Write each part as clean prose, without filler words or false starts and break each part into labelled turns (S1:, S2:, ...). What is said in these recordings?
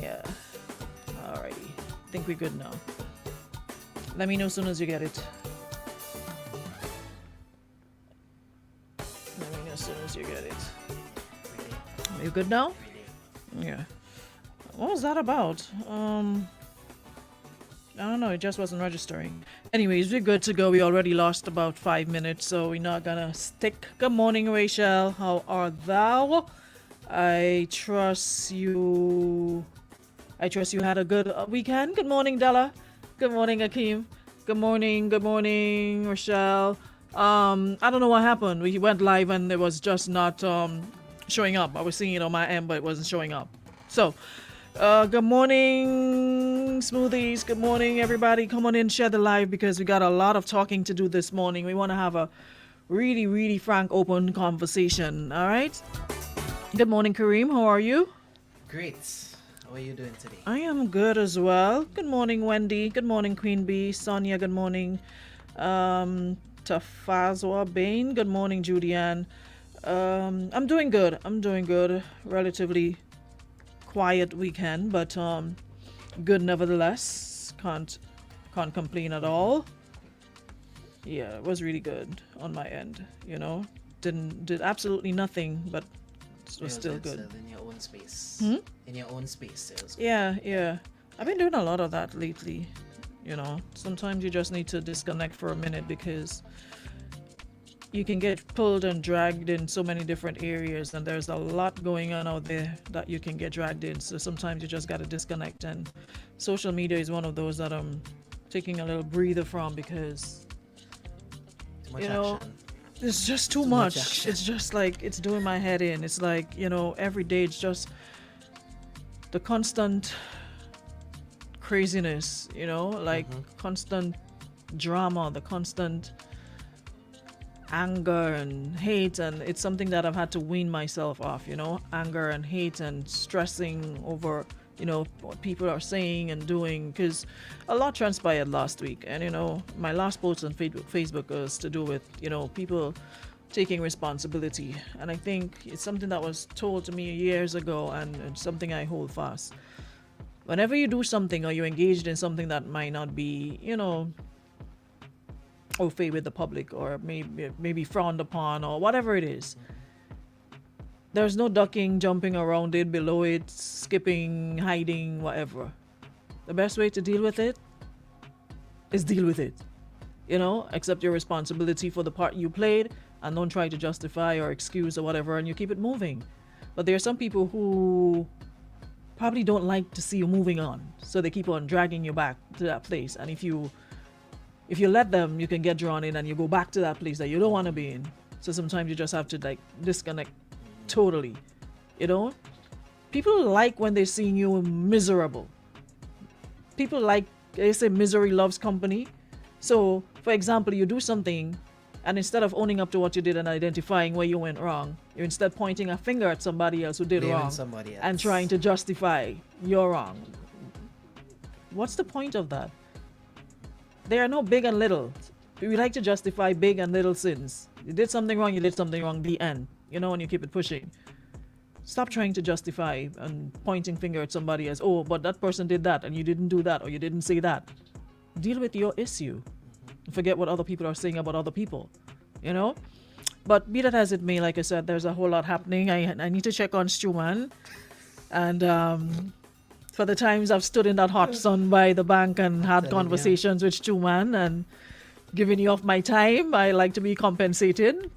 S1: Yeah. Alrighty. Think we're good now. Let me know as soon as you get it. Let me know as soon as you get it. You good now? Yeah. What was that about? I don't know, it just wasn't registering. Anyways, we're good to go. We already lost about 5 minutes, so we're not gonna stick. Good morning, Rachel. How art thou? I trust you had a good weekend. Good morning, Della. Good morning, Akeem. Good morning, Rochelle. I don't know what happened. We went live and it was just not showing up. I was seeing it on my end, but it wasn't showing up. So, good morning, Smoothies. Good morning, everybody. Come on in, share the live because we got a lot of talking to do this morning. We want to have a really, really frank, open conversation. All right? Good morning, Kareem. How are you?
S2: Great. How are you doing today?
S1: I am good as well. Good morning, Wendy. Good morning, Queen Bee. Sonia, good morning. Tafazwa Bain. Good morning, Julianne. I'm doing good. Relatively quiet weekend, but good nevertheless. Can't complain at all. Yeah, it was really good on my end. You know, did absolutely nothing, but it was still good.
S2: Still in your own space. In your own space. It was good.
S1: Yeah. I've been doing a lot of that lately. You know, sometimes you just need to disconnect for a minute because you can get pulled and dragged in so many different areas, and there's a lot going on out there that you can get dragged in. So sometimes you just got to disconnect, and social media is one of those that I'm taking a little breather from because
S2: Too much
S1: you know
S2: action.
S1: it's just too
S2: much
S1: much.
S2: action.
S1: It's just like it's doing my head in. It's like, you know, every day it's just the constant craziness, you know, like constant drama, the constant anger and hate, and it's something that I've had to wean myself off, you know, anger and hate and stressing over, you know, what people are saying and doing, because a lot transpired last week. And you know, my last post on Facebook was to do with, you know, people taking responsibility, and I think it's something that was told to me years ago, and it's something I hold fast. Whenever you do something or you're engaged in something that might not be, you know, au fait with the public, or maybe frowned upon, or whatever it is, there's no ducking, jumping around it, below it, skipping, hiding, whatever. The best way to deal with it is deal with it. You know, accept your responsibility for the part you played and don't try to justify or excuse or whatever, and you keep it moving. But there are some people who probably don't like to see you moving on, so they keep on dragging you back to that place. And if you let them, you can get drawn in and you go back to that place that you don't want to be in. So sometimes you just have to like disconnect totally. You know, people like when they're seeing you miserable. People like, they say misery loves company. So for example, you do something, and instead of owning up to what you did and identifying where you went wrong, you're instead pointing a finger at somebody else who did
S2: Blaming
S1: wrong
S2: somebody else.
S1: and trying to justify you're wrong. What's the point of that? There are no big and little. We like to justify big and little sins. You did something wrong, the end. You know, and you keep it pushing. Stop trying to justify and pointing finger at somebody as, oh, but that person did that and you didn't do that, or you didn't say that. Deal with your issue. Forget what other people are saying about other people. You know? But be that as it may, like I said, there's a whole lot happening. I need to check on Stuman. And for the times I've stood in that hot sun by the bank and had conversations with Stuman and giving you off my time, I like to be compensated.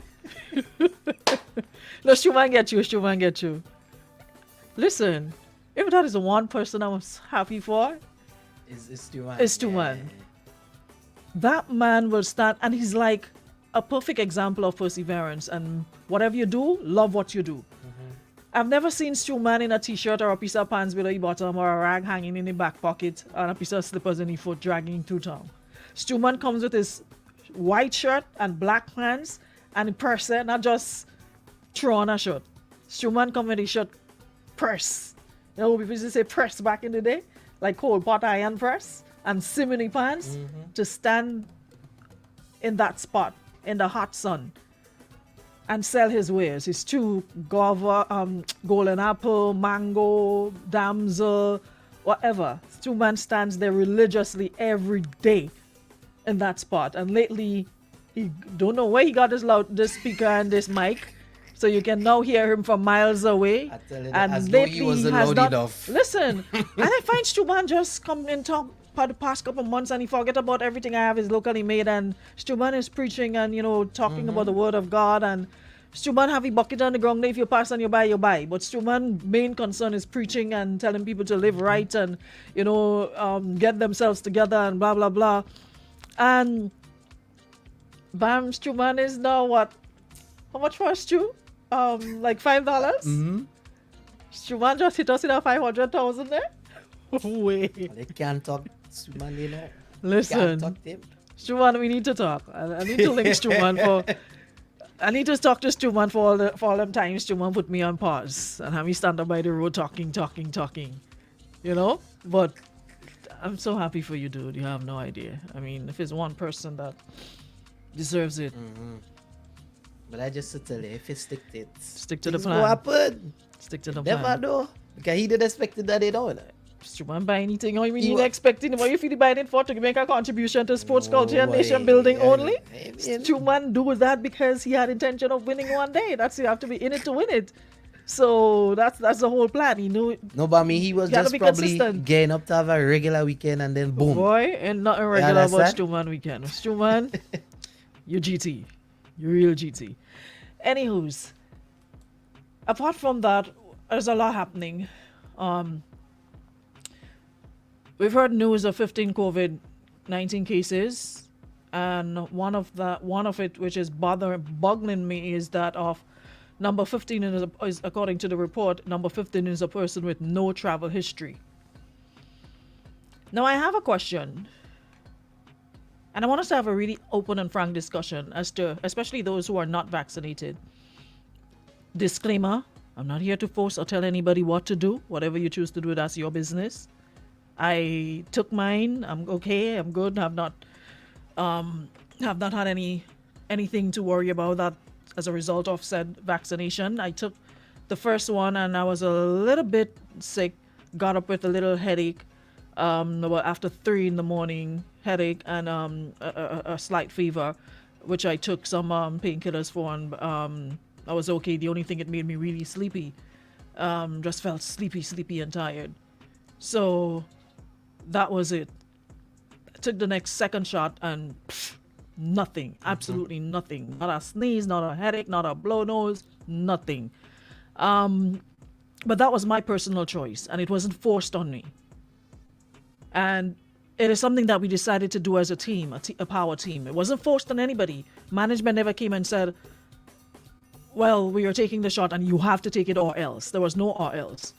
S1: No, Stuman get you. Listen, if that is the one person I was happy for,
S2: It's too much.
S1: it's Stuman. That man will stand, and he's like a perfect example of perseverance. And whatever you do, love what you do. I've never seen Stuman in a t-shirt or a piece of pants below the bottom, or a rag hanging in the back pocket, and a piece of slippers in the foot dragging through town. Stuman comes with his white shirt and black pants and a purse, not just throw on a shirt. Stuman come with his shirt press. You know, people used to say press back in the day, like cold pot iron press, and simony pants to stand in that spot in the hot sun. and sell his wares. His stew, guava, golden apple, mango, damsel, whatever. Stewman stands there religiously every day in that spot. And lately, he don't know where he got this speaker and this mic. So you can now hear him from miles away.
S2: I tell you
S1: And
S2: that, as though he was
S1: has
S2: loud
S1: not
S2: enough.
S1: listen. And I find Stewman just come and talk for the past couple months and he forget about everything I have is locally made, and Stewman is preaching and talking about the word of God, and Stewman have a bucket on the ground. If you pass and you buy, but Stewman main concern is preaching and telling people to live right and get themselves together and blah blah blah. And bam, Stewman is now what? How much for a stew? Like $5. Stewman just hit us in a 500,000 there. Wait.
S2: They can't talk Stewman, you know.
S1: Listen,
S2: Can't talk to him.
S1: Stewman, we need to talk. I need to link Stewman for. I need to talk to Stewman for all them times Stewman put me on pause and have me stand up by the road talking. But I'm so happy for you, dude. You have no idea. I mean, if it's one person that deserves it,
S2: But I just to tell you, if you stick to it,
S1: stick to the
S2: things
S1: plan.
S2: go happen.
S1: Stick to the
S2: Never
S1: plan.
S2: know. Because he didn't expect it that they don't.
S1: Stewman buy anything, or you mean
S2: He
S1: you
S2: wa-
S1: expecting what you feel buying it for to make a contribution to sports
S2: No
S1: culture and
S2: way.
S1: nation building
S2: Yeah,
S1: only?
S2: I mean-
S1: Stewman do that because he had intention of winning one day. That's you have to be in it to win it. So that's the whole plan. He knew
S2: No, but I mean, he was
S1: Gotta
S2: just
S1: be
S2: probably
S1: consistent.
S2: getting up to have a regular weekend and then boom.
S1: boy and nothing regular about
S2: understand?
S1: Stewman weekend. Stewman, you GT. You real GT. Anywho's, apart from that, there's a lot happening. We've heard news of 15 COVID-19 cases, and one of it which is boggling me is that of number 15 is according to the report, number 15 is a person with no travel history. Now I have a question, and I want us to have a really open and frank discussion as to, especially those who are not vaccinated. Disclaimer, I'm not here to force or tell anybody what to do. Whatever you choose to do, that's your business. I took mine. I'm okay. I'm good. Have not had anything to worry about that as a result of said vaccination. I took the first one and I was a little bit sick. Got up with a little headache. About after 3 a.m, headache and a slight fever, which I took some painkillers for, and I was okay. The only thing, it made me really sleepy. Just felt sleepy and tired. So that was it. I took the next second shot and nothing, absolutely nothing. Not a sneeze, not a headache, not a blow nose, nothing. But that was my personal choice, and it wasn't forced on me. And it is something that we decided to do as a team, a power team. It wasn't forced on anybody. Management never came and said, well, we are taking the shot and you have to take it or else. There was no or else.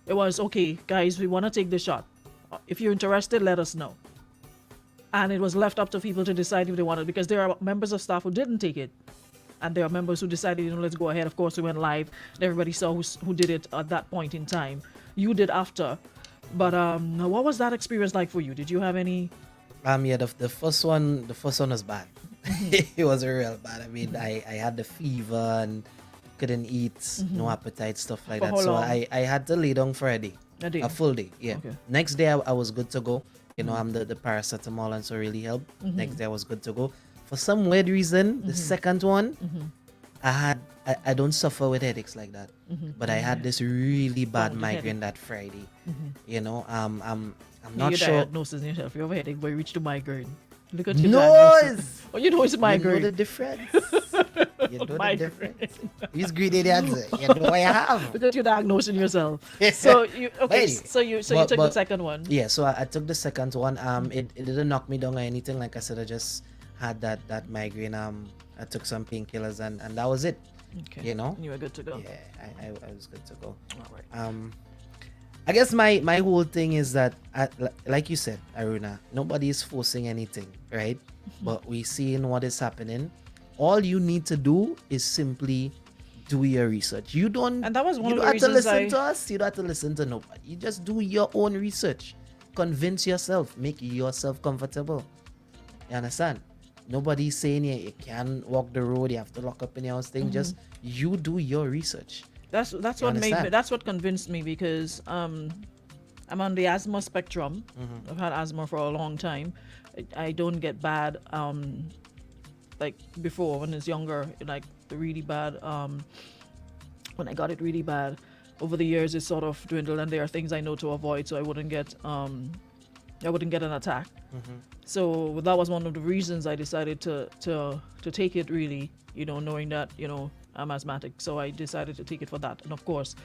S1: It was, okay, guys, we want to take the shot. If you're interested, let us know. And it was left up to people to decide if they wanted, because there are members of staff who didn't take it. And there are members who decided, let's go ahead. Of course, we went live. And everybody saw who did it at that point in time. You did after. But what was that experience like for you? Did you have any?
S2: Yeah, the first one was bad. It was real bad. I mean, I had the fever and couldn't eat, no appetite, stuff like
S1: For
S2: that.
S1: how
S2: So
S1: long?
S2: I had to lay down for a day. A full day, yeah.
S1: Okay.
S2: Next day I was good to go. I'm the paracetamol and so really helped. Next day I was good to go. For some weird reason, the second one, I don't suffer with headaches like that. But I had this really bad
S1: the
S2: migraine that Friday. I'm
S1: Your
S2: not sure.
S1: diagnosis yourself. You have a headache, but you reach the migraine. Look at your
S2: No,
S1: diagnosis. Oh, you know it's
S2: you
S1: migraine.
S2: know the difference. You know the
S1: Migraine.
S2: difference. He's greedy, the answer. You know what I have.
S1: Look at you diagnosing yourself. So you okay?
S2: Anyway,
S1: So you took the second one.
S2: Yeah, so I took the second one. It didn't knock me down or anything. Like I said, I just had that migraine. I took some painkillers and that was it.
S1: Okay.
S2: You know?
S1: You were good to go.
S2: Yeah, I was good to go.
S1: All right.
S2: I guess my whole thing is that, like you said, Aruna, nobody is forcing anything, right? But we seeing what is happening. All you need to do is simply do your research. You don't.
S1: And that was one
S2: you
S1: of
S2: don't
S1: the
S2: have to
S1: reasons
S2: listen to us. You don't have to listen to nobody. You just do your own research. Convince yourself. Make yourself comfortable. You understand? Nobody's saying you can't walk the road, you have to lock up in your house thing. Just you do your research.
S1: That's
S2: You
S1: what made me,
S2: understand?
S1: that's what convinced me, because I'm on the asthma spectrum. I've had asthma for a long time. I don't get bad like before when I was younger, like the really bad when I got it really bad. Over the years it's sort of dwindled, and there are things I know to avoid so I wouldn't get an attack. So that was one of the reasons I decided to take it, really, knowing that, I'm asthmatic. So I decided to take it for that. And of course,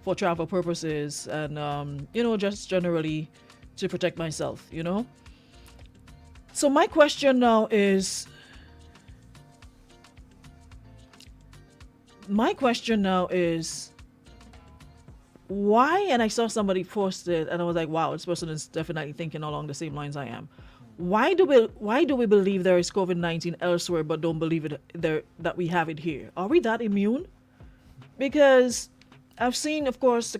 S1: for travel purposes and, just generally to protect myself. So my question now is, why? And I saw somebody post it and I was like, wow, this person is definitely thinking along the same lines I am. Why do we believe there is COVID-19 elsewhere but don't believe it there, that we have it here? Are we that immune? Because I've seen, of course,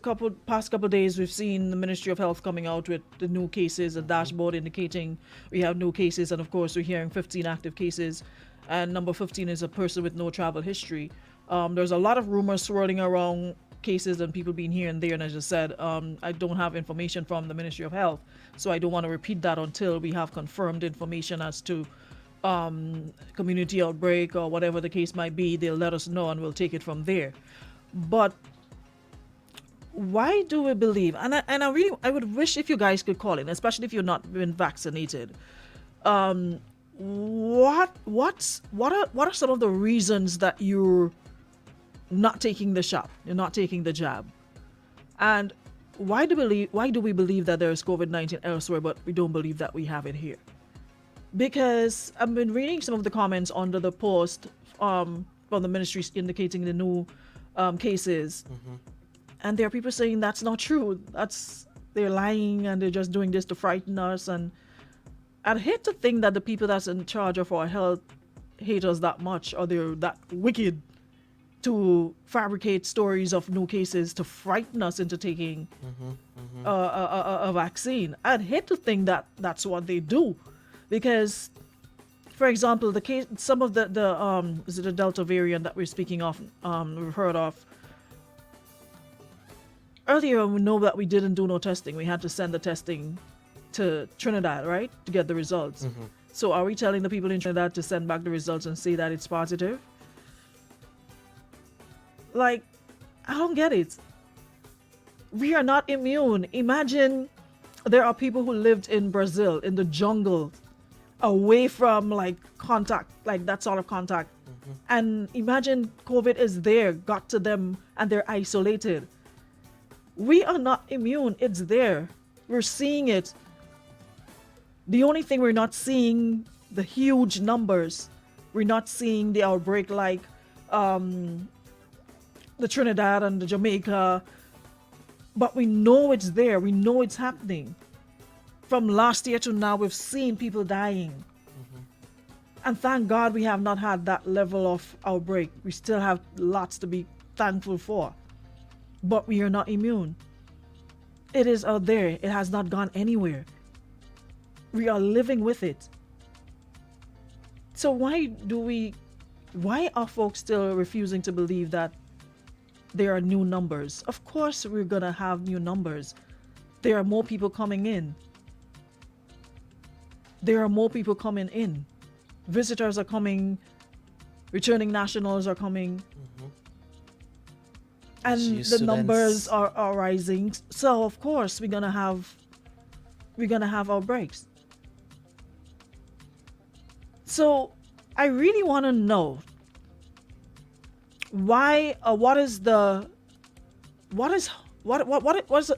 S1: past couple days, we've seen the Ministry of Health coming out with the new cases, a dashboard indicating we have no cases, and of course we're hearing 15 active cases, and number 15 is a person with no travel history. There's a lot of rumors swirling around cases and people being here and there, and as I said, I don't have information from the Ministry of Health, so I don't want to repeat that until we have confirmed information as to community outbreak or whatever the case might be. They'll let us know and we'll take it from there. But why do we believe, and I would wish if you guys could call in, especially if you're not been vaccinated, what are some of the reasons that you're not taking the shot, you're not taking the jab, and why do we believe that there is COVID-19 elsewhere but we don't believe that we have it here? Because I've been reading some of the comments under the post from the ministries indicating the new cases, and there are people saying that's not true, they're lying and they're just doing this to frighten us. And I'd hate to think that the people that's in charge of our health hate us that much, or they're that wicked to fabricate stories of new cases to frighten us into taking a vaccine. I'd hate to think that that's what they do, because, for example, the case, some of the is it the Delta variant that we're speaking of, we've heard of. Earlier, we know that we didn't do no testing. We had to send the testing to Trinidad, right, to get the results. So are we telling the people in Trinidad to send back the results and say that it's positive? Like, I don't get it. We are not immune. Imagine there are people who lived in Brazil, in the jungle, away from like contact, like that sort of contact. And imagine COVID is there, got to them, and they're isolated. We are not immune. It's there. We're seeing it. The only thing we're not seeing, the huge numbers. We're not seeing the outbreak like the Trinidad and the Jamaica. But we know it's there. We know it's happening. From last year to now, we've seen people dying. And thank God we have not had that level of outbreak. We still have lots to be thankful for. But we are not immune. It is out there. It has not gone anywhere. We are living with it. So why are folks still refusing to believe that there are new numbers? Of course we're going to have new numbers. There are more people coming in. Visitors are coming. Returning nationals are coming. And the numbers are rising. So of course we're gonna have outbreaks. So I really want to know why. What's the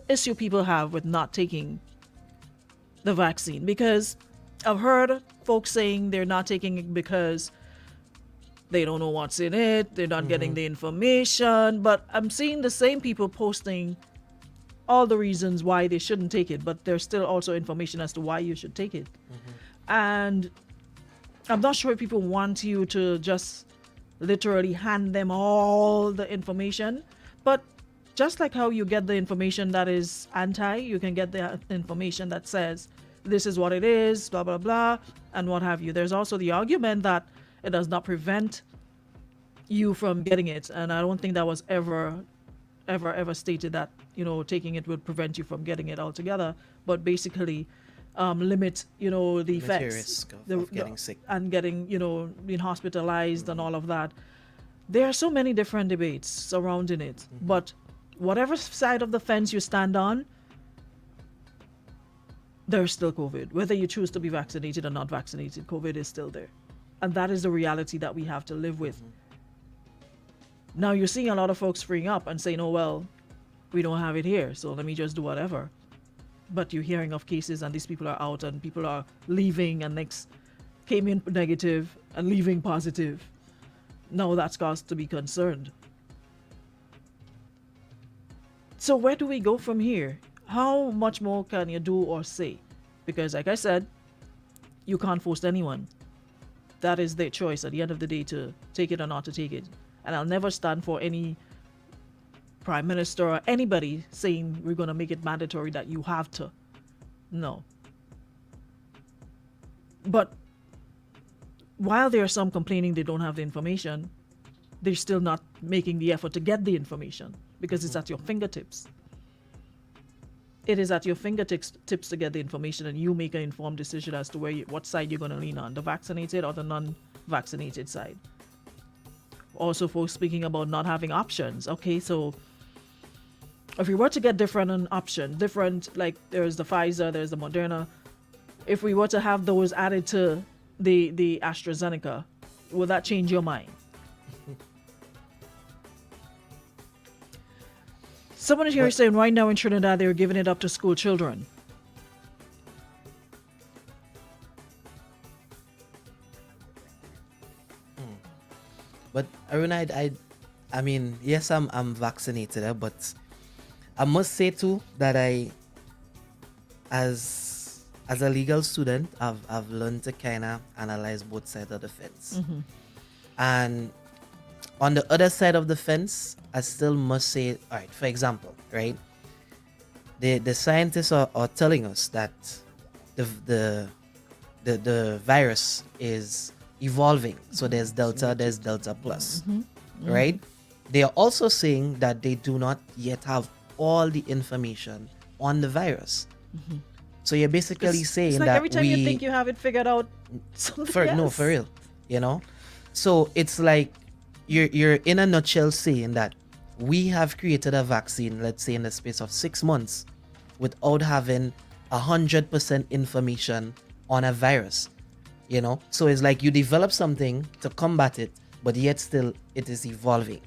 S1: issue people have with not taking the vaccine? Because I've heard folks saying they're not taking it because they don't know what's in it, they're not getting the information. But I'm seeing the same people posting all the reasons why they shouldn't take it, but there's still also information as to why you should take it. And I'm not sure if people want you to just literally hand them all the information, but just like how you get the information that is anti, you can get the information that says this is what it is, blah, blah, blah, and what have you. There's also the argument that it does not prevent you from getting it. And I don't think that was ever stated that, taking it would prevent you from getting it altogether. But basically, limit, the
S2: Limit your
S1: effects.
S2: risk of
S1: the-
S2: getting sick.
S1: And getting, being hospitalized and all of that. There are so many different debates surrounding it. But whatever side of the fence you stand on, there's still COVID. Whether you choose to be vaccinated or not vaccinated, COVID is still there. And that is the reality that we have to live with. Now you're seeing a lot of folks freeing up and saying, oh, well, we don't have it here, so let me just do whatever. But you're hearing of cases and these people are out and people are leaving and next came in negative and leaving positive. Now that's cause to be concerned. So where do we go from here? How much more can you do or say? Because like I said, you can't force anyone. That is their choice at the end of the day to take it or not to take it. And I'll never stand for any prime minister or anybody saying we're going to make it mandatory that you have to. No. But while there are some complaining they don't have the information, they're still not making the effort to get the information because it's at your fingertips. It is at your fingertips to get the information, and you make an informed decision as to what side you're going to lean on, the vaccinated or the non-vaccinated side. Also, folks speaking about not having options. Okay, so if we were to get different like there's the Pfizer, there's the Moderna, if we were to have those added to the AstraZeneca, will that change your mind? Someone here is saying right now in Trinidad they're giving it up to school children.
S2: But Aruna, I mean, yes, I'm vaccinated, but I must say too that as a legal student, I've learned to kind of analyze both sides of the fence. And on the other side of the fence, I still must say, all right, for example, right? The scientists are telling us that the virus is evolving. So there's Delta, there's Delta Plus, right? They are also saying that they do not yet have all the information on the virus. So you're basically saying
S1: it's like
S2: that
S1: every time you think you have it figured out, something else.
S2: for real, So it's like you're in a nutshell saying that we have created a vaccine, let's say in the space of 6 months, without having 100% information on a virus. So it's like you develop something to combat it, but yet still it is evolving,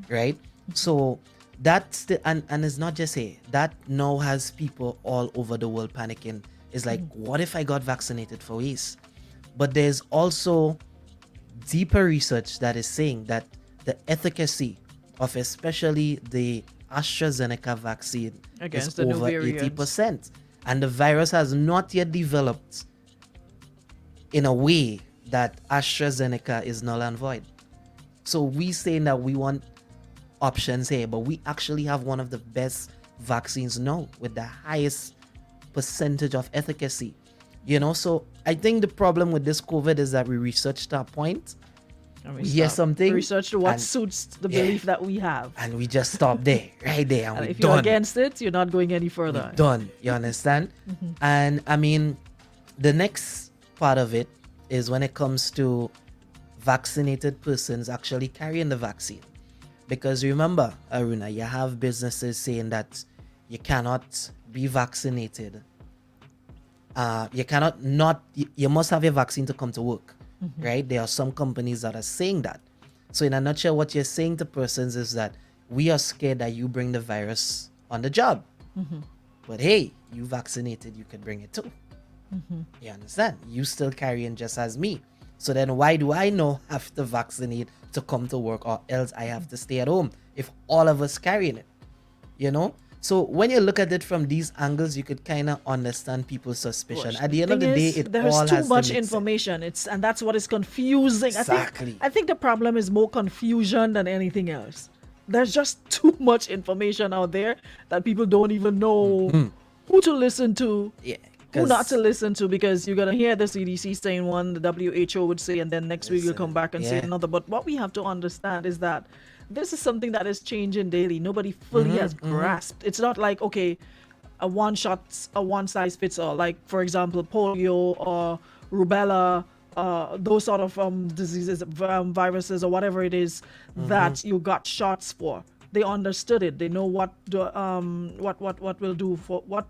S2: right? So that's and it's not just that now has people all over the world panicking. It's like, what if I got vaccinated for this? But there's also deeper research that is saying that the efficacy of especially the AstraZeneca vaccine
S1: Against
S2: is
S1: the new
S2: over
S1: variants.
S2: 80%, and the virus has not yet developed in a way that AstraZeneca is null and void. So we saying that we want options here, but we actually have one of the best vaccines now with the highest percentage of efficacy. So I think the problem with this COVID is that we researched our point,
S1: And
S2: we hear
S1: stop.
S2: something,
S1: Research what
S2: and-
S1: suits the belief that we have.
S2: and we just stop there, right there, and
S1: And
S2: we're
S1: if you're
S2: done.
S1: against it, you're not going any further.
S2: We're done. You understand? And I mean, the next part of it is when it comes to vaccinated persons actually carrying the vaccine. Because remember, Aruna, you have businesses saying that you cannot be vaccinated. You cannot not, you must have a vaccine to come to work, right? There are some companies that are saying that. So in a nutshell, what you're saying to persons is that we are scared that you bring the virus on the job. But hey, you vaccinated, you can bring it too. You understand? You still carrying just as me. So then why do I now have to vaccinate to come to work, or else I have to stay at home if all of us carrying it? So when you look at it from these angles, you could kind of understand people's suspicion. At the end of the day, it
S1: there's
S2: all
S1: too
S2: has
S1: much
S2: to make
S1: information. And that's what is confusing.
S2: Exactly.
S1: I think the problem is more confusion than anything else. There's just too much information out there that people don't even know who to listen to,
S2: Yeah.
S1: who not to
S2: 'Cause
S1: listen to, because you're gonna hear the CDC saying one, the WHO would say, and then next week you'll come back and say
S2: yeah.
S1: another. But what we have to understand is that this is something that is changing daily. Nobody fully has grasped. It's not like, okay, a one size fits all. Like, for example, polio or rubella, those sort of diseases, viruses, or whatever it is that you got shots for. They understood it. They know what what will do for what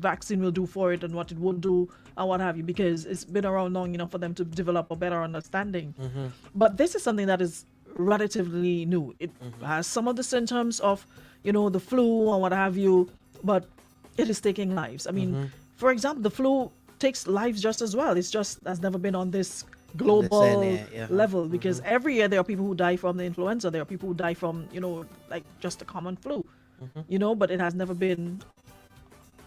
S1: vaccine will do for it and what it won't do and what have you, because it's been around long enough for them to develop a better understanding. But this is something that is relatively new. It has some of the symptoms of, the flu and what have you, but it is taking lives. I mean, for example, the flu takes lives just as well. It's just has never been on this global
S2: yeah.
S1: level, because every year there are people who die from the influenza. There are people who die from, like just a common flu, but it has never been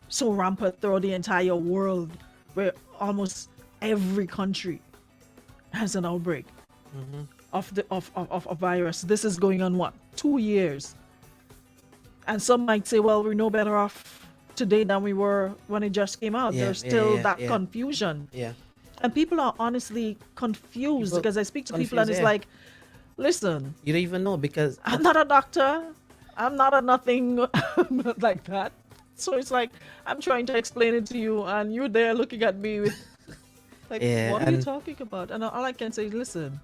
S1: so rampant throughout the entire world, where almost every country has an outbreak of the of a virus. This is going on what, 2 years? And some might say, well, we're no better off today than we were when it just came out. There's still that confusion.
S2: Yeah.
S1: And people are honestly confused,
S2: People
S1: because I speak to people and
S2: confused,
S1: it's
S2: yeah.
S1: like, listen,
S2: You don't even know because
S1: I'm not a doctor. I'm not a nothing like that. So it's like, I'm trying to explain it to you and you're there looking at me with like,
S2: Yeah,
S1: what are you
S2: and-
S1: talking about? And all I can say is, listen,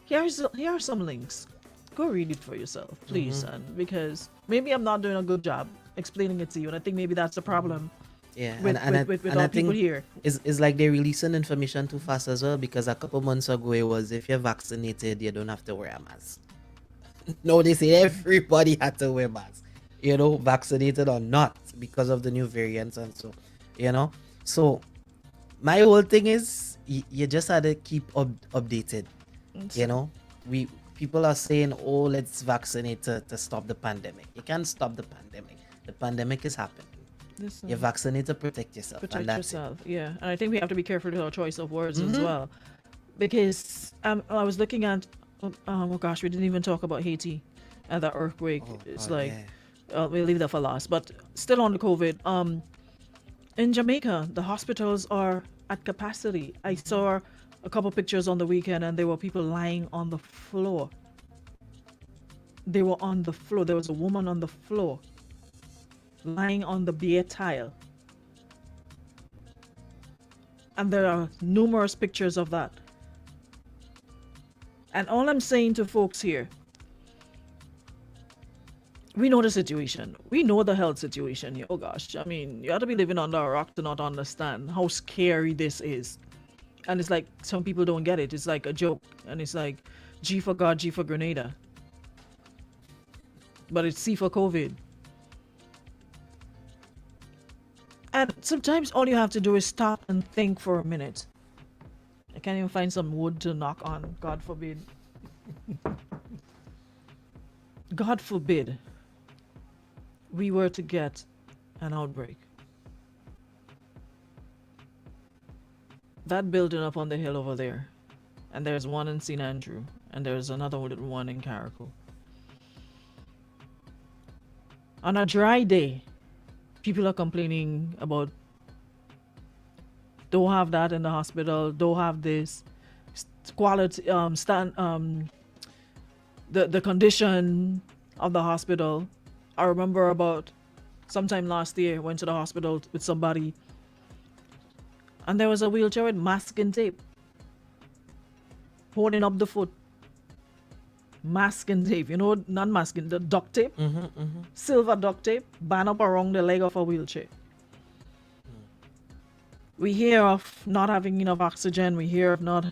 S1: here are some links. Go read it for yourself, please, son, because maybe I'm not doing a good job explaining it to you. And I think maybe that's the problem
S2: yeah,
S1: with
S2: and I
S1: our people
S2: think
S1: here.
S2: it's like they're releasing information too fast as well, because a couple months ago it was, if you're vaccinated, you don't have to wear a mask. No, they say everybody had to wear masks, vaccinated or not, because of the new variants and so my whole thing is, you just had to keep updated. We people are saying, oh, let's vaccinate to stop the pandemic. You can't stop the pandemic. The pandemic is happening.
S1: Listen,
S2: You're vaccinated to protect yourself.
S1: protect
S2: and that's
S1: yourself. Yeah, and I think we have to be careful with our choice of words as well, because I was looking at, oh gosh, we didn't even talk about Haiti and that earthquake. It's like, we'll leave that for last. But still on the COVID, in Jamaica, the hospitals are at capacity. I saw a couple pictures on the weekend, and there were people lying on the floor. They were on the floor. There was a woman on the floor, lying on the bare tile. And there are numerous pictures of that. And all I'm saying to folks here, we know the situation. We know the health situation here. Oh gosh, I mean, you have to be living under a rock to not understand how scary this is. And it's like, some people don't get it. It's like a joke. And it's like, G for God, G for Grenada. But it's C for COVID. And sometimes all you have to do is stop and think for a minute. I can't even find some wood to knock on. God forbid. God forbid we were to get an outbreak. That building up on the hill over there, and there's one in St. Andrew, and there's another one in Carriacou. On a dry day, people are complaining about, don't have that in the hospital, don't have this quality, the condition of the hospital. I remember about sometime last year, went to the hospital with somebody, and there was a wheelchair with masking tape holding up the foot. Masking tape, not masking, the duct tape, silver duct tape, band up around the leg of a wheelchair. We hear of not having enough oxygen. We hear of not.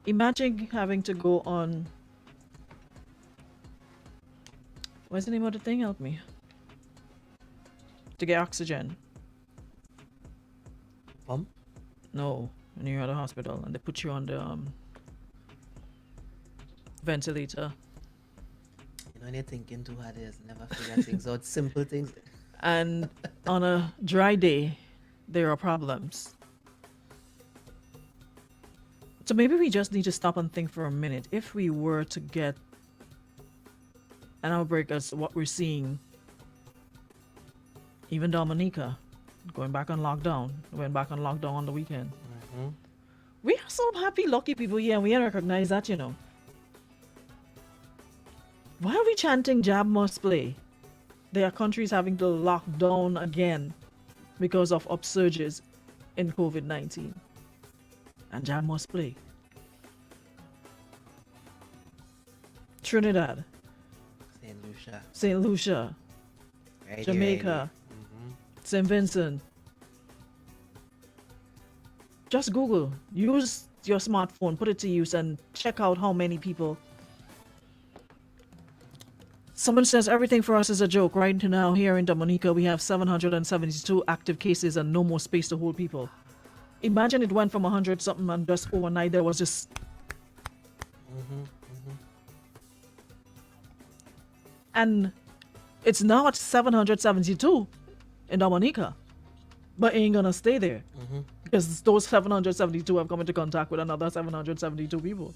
S1: Imagine having to go on. What's the name of the thing? Help me. To get oxygen.
S2: Pump?
S1: No, when you're at a hospital and they put you on the ventilator.
S2: When you're thinking too hard, you just never figure things out. Simple things.
S1: And on a dry day, there are problems. So maybe we just need to stop and think for a minute. If we were to get an outbreak as what we're seeing, even Dominica, going back on lockdown. Went back on lockdown on the weekend.
S2: Mhm.
S1: We are some happy, lucky people here, and we recognize that, you know. Why are we chanting jab must play? There are countries having to lock down again because of upsurges in COVID-19. And jab must play. Trinidad,
S2: St. Lucia.
S1: St. Lucia,
S2: Righty,
S1: Jamaica, St. Vincent. Just Google. Use your smartphone, put it to use, and check out how many people. Someone says everything for us is a joke. Right now, here in Dominica, we have 772 active cases and no more space to hold people. Imagine it went from 100 something and just overnight there was just. And it's now at 772 in Dominica, but it ain't gonna stay there because those 772 have come into contact with another 772 people.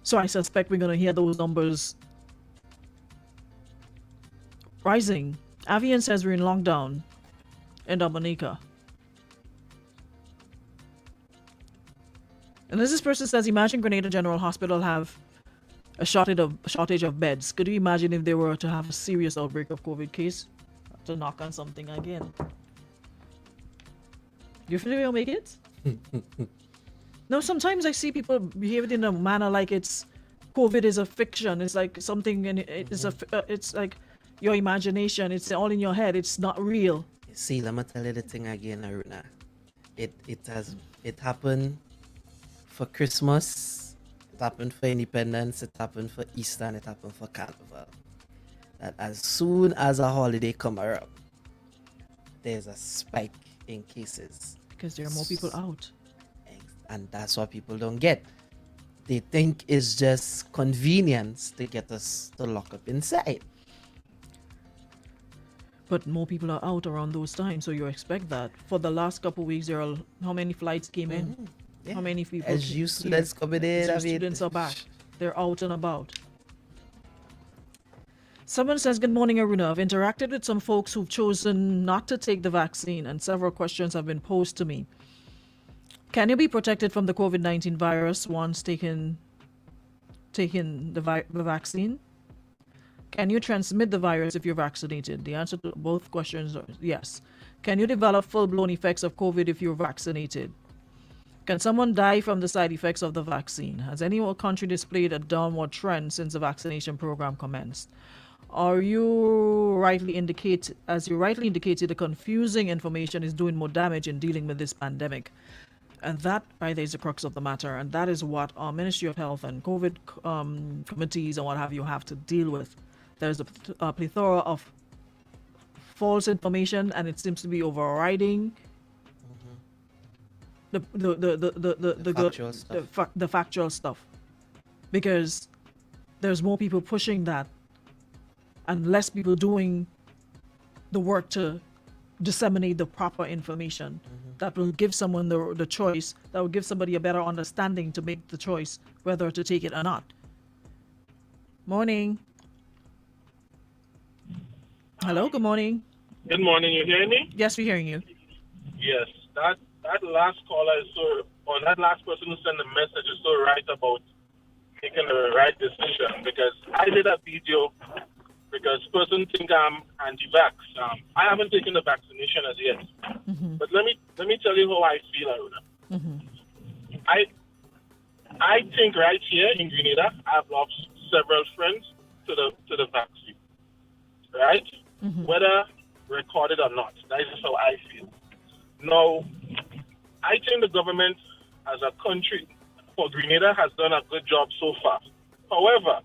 S1: So I suspect we're gonna hear those numbers rising. Avian says we're in lockdown in Dominica. And this person says, imagine Grenada General Hospital have a shortage of beds. Could you imagine if they were to have a serious outbreak of COVID case? To knock on something again. You feel we'll make it? No, sometimes I see people behave in a manner like it's COVID is a fiction. It's like something, and it's like your imagination. It's all in your head. It's not real.
S2: See, let me tell you the thing again, Aruna. It happened for Christmas, it happened for Independence, it happened for Easter, and it happened for Carnival. That as soon as a holiday come around, there's a spike in cases.
S1: Because there are more people out.
S2: And that's what people don't get. They think it's just convenience to get us to lock up inside.
S1: But more people are out around those times, so you expect that. For the last couple of weeks, how many flights came in?
S2: Yeah.
S1: How many people?
S2: As you students coming in,
S1: As students are back. They're out and about. Someone says, good morning, Aruna. I've interacted with some folks who've chosen not to take the vaccine, and several questions have been posed to me. Can you be protected from the COVID-19 virus once taking the vaccine? Can you transmit the virus if you're vaccinated? The answer to both questions are yes. Can you develop full-blown effects of COVID if you're vaccinated? Can someone die from the side effects of the vaccine? Has any country displayed a downward trend since the vaccination program commenced? As you rightly indicated, the confusing information is doing more damage in dealing with this pandemic. And that, right there, is the crux of the matter. And that is what our Ministry of Health and COVID committees and what have you have to deal with. There's a plethora of false information, and it seems to be overriding the factual stuff, because there's more people pushing that and less people doing the work to disseminate the proper information that will give someone the choice, that will give somebody a better understanding to make the choice whether to take it or not. Morning. Hello, good morning.
S3: Good morning, you hear me?
S1: Yes, we're hearing you.
S3: Yes, that last caller is that last person who sent the message is so right about making the right decision, because I did a video because person think I'm anti-vax. I haven't taken the vaccination as yet, but let me tell you how I feel, Aruna. I think right here in Grenada, I've lost several friends to the vaccine, right? Whether recorded or not, that is how I feel. Now, I think the government as a country for Grenada has done a good job so far. However,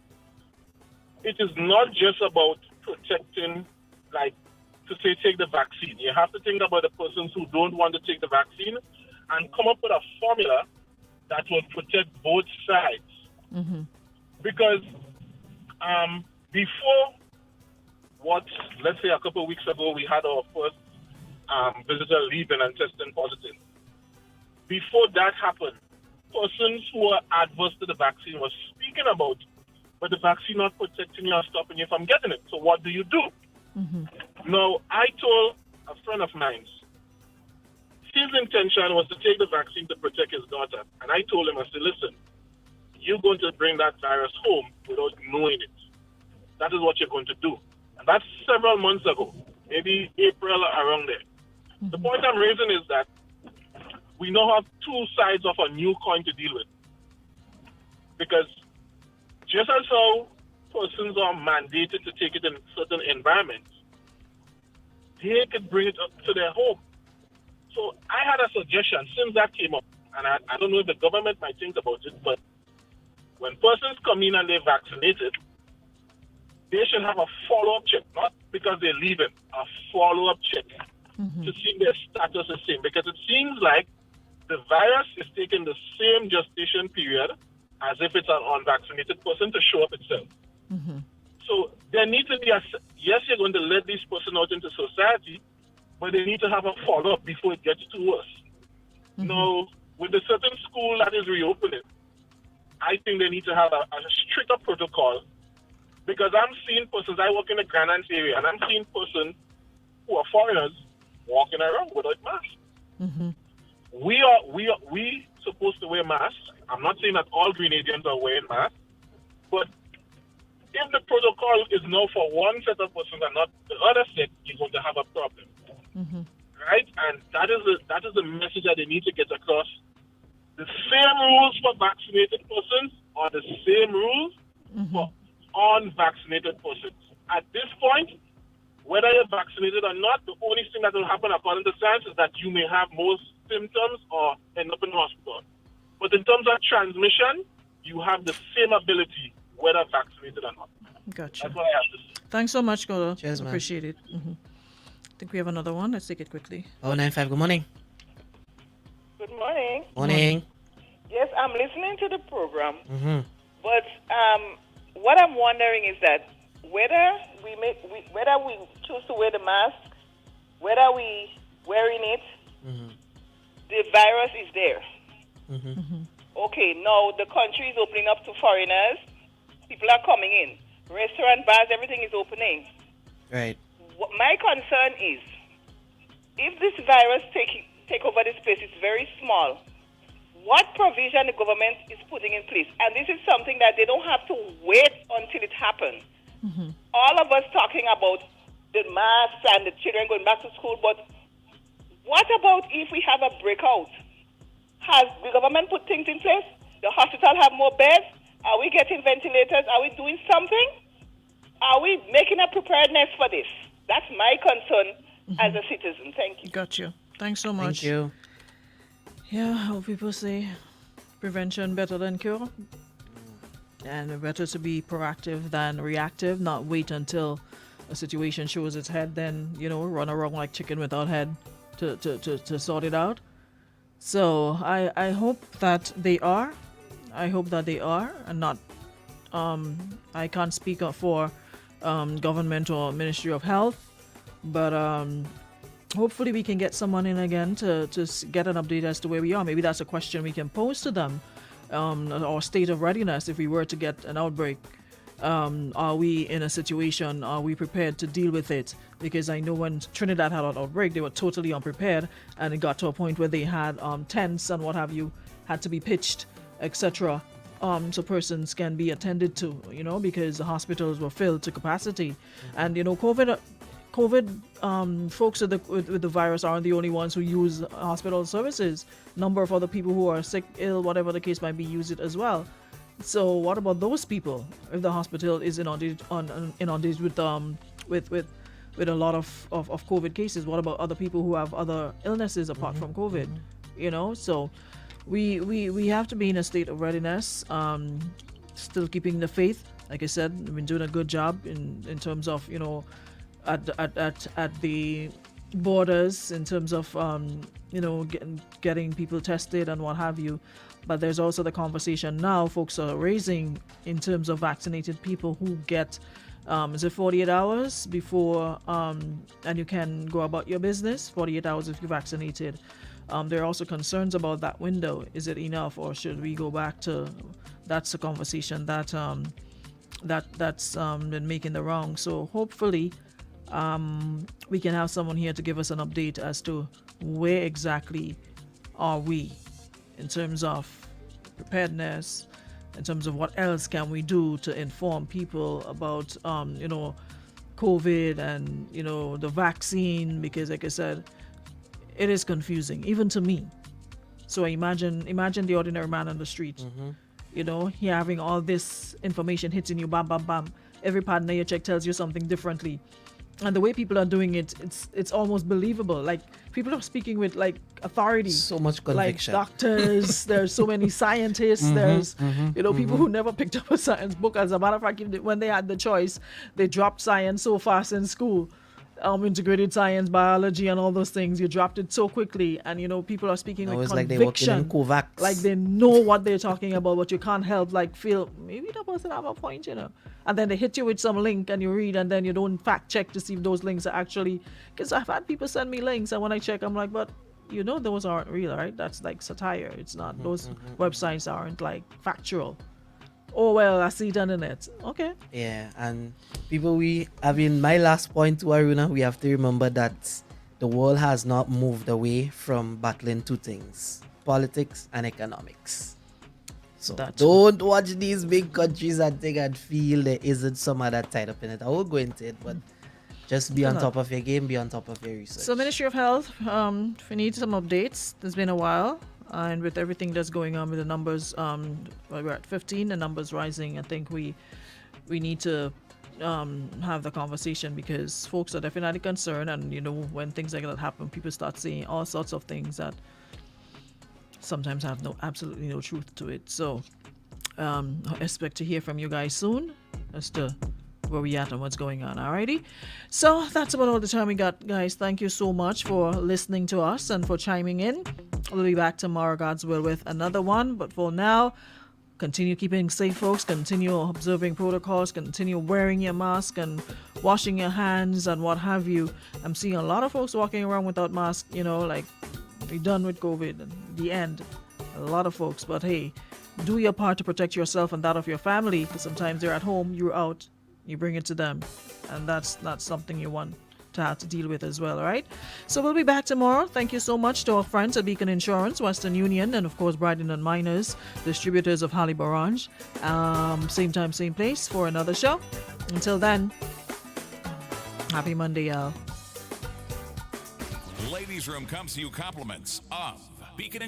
S3: it is not just about protecting, like, to say take the vaccine. You have to think about the persons who don't want to take the vaccine and come up with a formula that will protect both sides. Because before let's say a couple of weeks ago, we had our first visitor leaving and testing positive. Before that happened, persons who are adverse to the vaccine were speaking about, but the vaccine not protecting you or stopping you from getting it. So what do you do? Now, I told a friend of mine, his intention was to take the vaccine to protect his daughter. And I told him, I said, listen, you're going to bring that virus home without knowing it. That is what you're going to do. And that's several months ago, maybe April, around there. The point I'm raising is that we now have two sides of a new coin to deal with. Because just as how persons are mandated to take it in certain environments, they could bring it up to their home. So I had a suggestion since that came up, and I don't know if the government might think about it, but when persons come in and they're vaccinated, they should have a follow-up check, not because they're leaving, a follow-up check to see their status is same. Because it seems like the virus is taking the same gestation period as if it's an unvaccinated person to show up itself. So there needs to be yes, you're going to let these persons out into society, but they need to have a follow-up before it gets too worse. Now, with the certain school that is reopening, I think they need to have a stricter protocol, because I'm seeing persons, I work in the Grand Anse area, and I'm seeing persons who are foreigners walking around without masks. We supposed to wear masks. I'm not saying that all Grenadians are wearing masks, but if the protocol is now for one set of persons and not the other set, you're going to have a problem. Right? And that is the message that they need to get across. The same rules for vaccinated persons are the same rules for unvaccinated persons. At this point, whether you're vaccinated or not, the only thing that will happen according to science is that you may have more symptoms or end up in hospital. But in terms of transmission, you have the same ability whether vaccinated or not.
S1: Gotcha.
S3: That's what I have to say.
S1: Thanks so much, Gola.
S2: Cheers, man.
S1: Appreciate it. I think we have another one. Let's take it quickly.
S2: 095, good morning.
S4: Good morning.
S2: Morning.
S4: Yes, I'm listening to the program, but what I'm wondering is that whether we choose to wear the mask, whether we wearing it, the virus is there. Okay, now the country is opening up to foreigners. People are coming in. Restaurant, bars, everything is opening.
S2: Right.
S4: My concern is, if this virus take over this place, it's very small. What provision the government is putting in place? And this is something that they don't have to wait until it happens. All of us talking about the masks and the children going back to school, but what about if we have a breakout? Has the government put things in place? The hospital have more beds? Are we getting ventilators? Are we doing something? Are we making a preparedness for this? That's my concern as a citizen. Thank you.
S1: Got you. Thanks so much.
S2: Thank you.
S1: Yeah, how people say prevention better than cure. And better to be proactive than reactive, not wait until a situation shows its head, then, run around like chicken without head to sort it out. So I hope that they are. I hope that they are, and not, I can't speak up for government or Ministry of Health, but hopefully we can get someone in again to get an update as to where we are. Maybe that's a question we can pose to them, our state of readiness if we were to get an outbreak. Are we in a situation, are we prepared to deal with it? Because I know when Trinidad had an outbreak, they were totally unprepared, and it got to a point where they had tents and what have you had to be pitched, etc. So persons can be attended to, because the hospitals were filled to capacity. And, COVID folks with the virus aren't the only ones who use hospital services. Number of other people who are sick, ill, whatever the case might be, use it as well. So what about those people? If the hospital is inundated with a lot of COVID cases, what about other people who have other illnesses apart from COVID? So we have to be in a state of readiness, still keeping the faith. Like I said, we've been doing a good job in terms of, at the borders, in terms of, getting people tested and what have you. But there's also the conversation now folks are raising in terms of vaccinated people who get, is it 48 hours before, and you can go about your business, 48 hours if you're vaccinated. There are also concerns about that window. Is it enough, or should we go back to, that's a conversation that's been making the round. So hopefully we can have someone here to give us an update as to where exactly are we in terms of preparedness, in terms of what else can we do to inform people about, COVID and, the vaccine, because like I said, it is confusing, even to me. So imagine the ordinary man on the street, he having all this information hitting you, bam, bam, bam. Every partner you check tells you something differently. And the way people are doing it, it's almost believable. Like, people are speaking with, like, authority.
S2: So much conviction.
S1: Like doctors, there's so many scientists, there's, people who never picked up a science book. As a matter of fact, when they had the choice, they dropped science so fast in school. Integrated science, biology, and all those things. You dropped it so quickly, and people are speaking
S2: Now
S1: with
S2: it's
S1: conviction.
S2: like they're working in COVAX.
S1: Like they know what they're talking about, but you can't help feel maybe the person have a point, And then they hit you with some link, and you read, and then you don't fact check to see if those links are actually. Because I've had people send me links, and when I check, I'm like, but those aren't real, right? That's like satire. It's not. Those websites aren't like factual. Oh, well, I see it on the net. Okay.
S2: Yeah, and my last point to Aruna, we have to remember that the world has not moved away from battling two things: politics and economics. So don't watch these big countries and think and feel there isn't some other tied up in it. I won't go into it, but just be on top of your game, be on top of your research.
S1: So Ministry of Health, we need some updates. It's been a while. And with everything that's going on with the numbers, we're at 15, the numbers rising. I think we need to have the conversation, because folks are definitely concerned. And, when things like that happen, people start saying all sorts of things that sometimes have absolutely no truth to it. So I expect to hear from you guys soon as to where we at and what's going on. Alrighty, so that's about all the time we got, guys. Thank you so much for listening to us and for chiming in. We'll be back tomorrow, God's will, with another one. But for now, continue keeping safe, folks. Continue observing protocols. Continue wearing your mask and washing your hands and what have you. I'm seeing a lot of folks walking around without masks, like we're done with COVID and the end. A lot of folks. But hey, do your part to protect yourself and that of your family, because sometimes they're at home, you're out, you bring it to them, and that's not something you want to have to deal with as well. All right, so we'll be back tomorrow. Thank you so much to our friends at Beacon Insurance, Western Union, and of course Bryden and Miners, distributors of Holly Barrage. Same time, same place for another show. Until then, happy Monday, y'all.
S5: Ladies Room comes to you compliments of Beacon